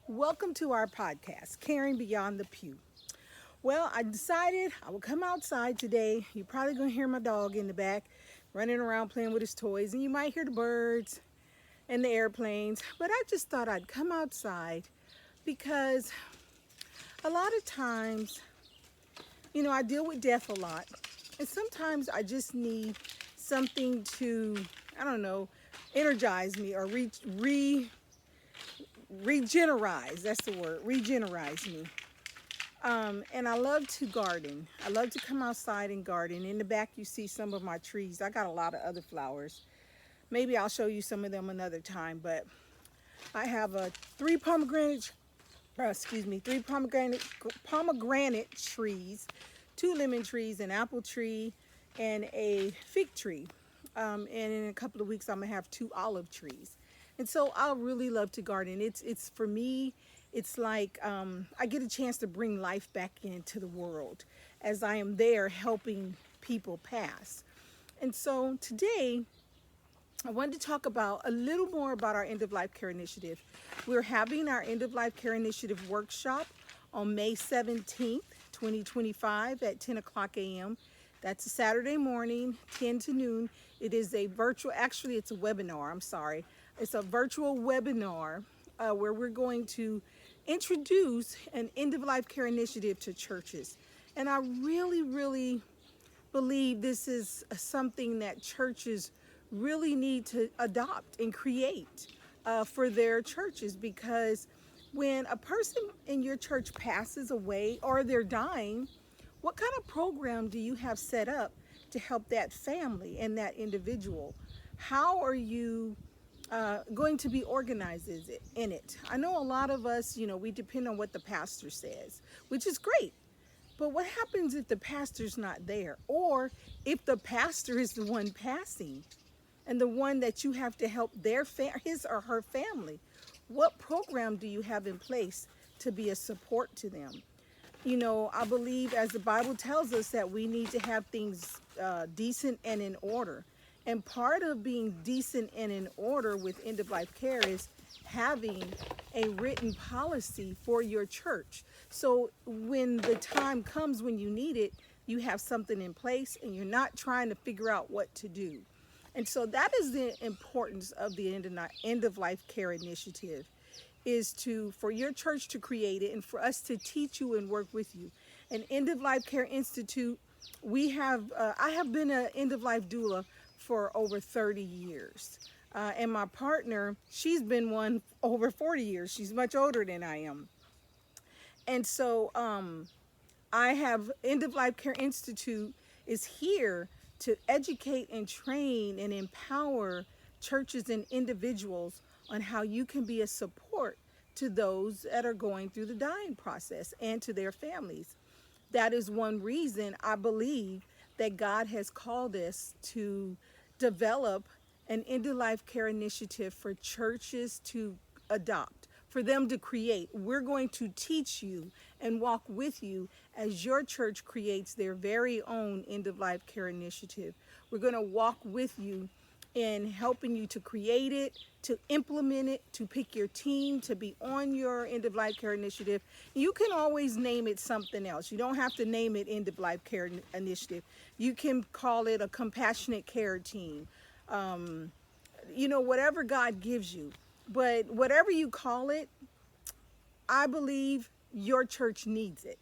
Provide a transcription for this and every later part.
Welcome to our podcast, Caring Beyond the Pew. Well, I decided I would come outside today. You're probably going to hear my dog in the back running around playing with his toys, and you might hear the birds and the airplanes. But I just thought I'd come outside because a lot of times, I deal with death a lot. And sometimes I just need something to, I don't know, energize me or regenerize. That's the word, regenerize me. And I love to garden. I love to come outside and garden. In the back, you see some of my trees. I got a lot of other flowers. Maybe I'll show you some of them another time. But I have three pomegranate trees, two lemon trees, an apple tree, and a fig tree. And in a couple of weeks, I'm gonna have two olive trees. And so I really love to garden. It's for me. It's like I get a chance to bring life back into the world as I am there helping people pass. And so today, I wanted to talk about a little more about our end of life care initiative. We're having our end of life care initiative workshop on May 17th, 2025 at 10 o'clock a.m. That's a Saturday morning, 10 to noon. It is a virtual, actually it's a webinar, I'm sorry. It's a virtual webinar where we're going to introduce an end of life care initiative to churches. And I really believe this is something that churches really need to adopt and create for their churches, because when a person in your church passes away or they're dying, what kind of program do you have set up to help that family and that individual? How are you going to be organized in it? I know a lot of us, we depend on what the pastor says, which is great. But what happens if the pastor's not there? Or if the pastor is the one passing and the one that you have to help his or her family? What program do you have in place to be a support to them? I believe, as the Bible tells us, that we need to have things decent and in order. And part of being decent and in order with end of life care is having a written policy for your church. So when the time comes when you need it, you have something in place and you're not trying to figure out what to do. And so that is the importance of the end of life care initiative, is for your church to create it and for us to teach you and work with you. An End of Life Care Institute, I have been an end of life doula for over 30 years. And my partner, she's been one over 40 years. She's much older than I am. And so I have End of Life Care Institute is here to educate and train and empower churches and individuals on how you can be a support to those that are going through the dying process and to their families. That is one reason I believe that God has called us to develop an end of life care initiative for churches to adopt, for them to create. We're going to teach you and walk with you as your church creates their very own end of life care initiative. We're going to walk with you in helping you to create it, to implement it, to pick your team, to be on your end of life care initiative. You can always name it something else. You don't have to name it end of life care initiative. You can call it a compassionate care team. Whatever God gives you. But whatever you call it, I believe your church needs it.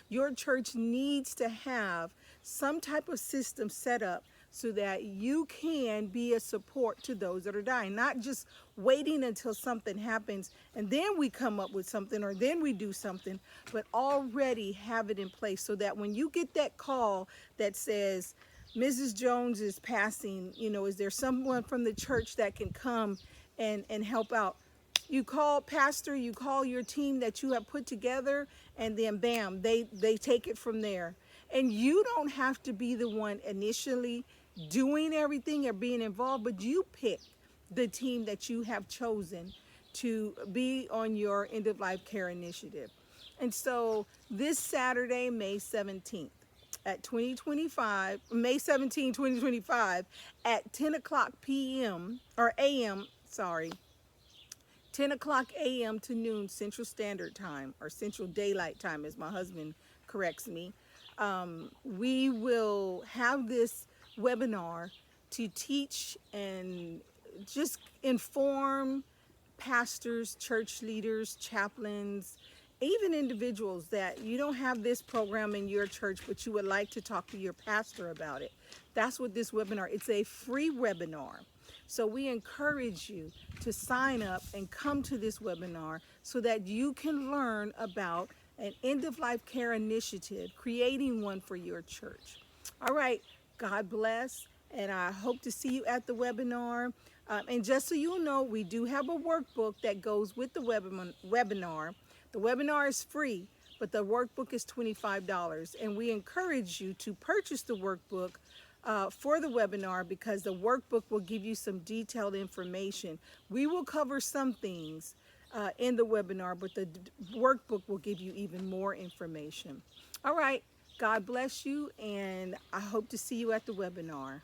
Your church needs to have some type of system set up so that you can be a support to those that are dying, not just waiting until something happens and then we come up with something or then we do something, but already have it in place so that when you get that call that says, Mrs. Jones is passing, is there someone from the church that can come and help out? You call pastor, you call your team that you have put together, and then bam, they take it from there. And you don't have to be the one initially doing everything or being involved, but you pick the team that you have chosen to be on your end of life care initiative. And so this Saturday, May 17th, at 2025, May 17, 2025, at 10 o'clock p.m. or a.m., sorry, 10 o'clock a.m. to noon Central Standard Time, or Central Daylight Time, as my husband corrects me. We will have this webinar to teach and just inform pastors, church leaders, chaplains, even individuals that you don't have this program in your church, but you would like to talk to your pastor about it. That's what this webinar, it's a free webinar. So we encourage you to sign up and come to this webinar so that you can learn about an end-of-life care initiative, creating one for your church. All right, God bless, and I hope to see you at the webinar. And just so you know, we do have a workbook that goes with the webinar. The webinar is free, but the workbook is $25. And we encourage you to purchase the workbook for the webinar, because the workbook will give you some detailed information. We will cover some things in the webinar, but the workbook will give you even more information. All right, God bless you, and I hope to see you at the webinar.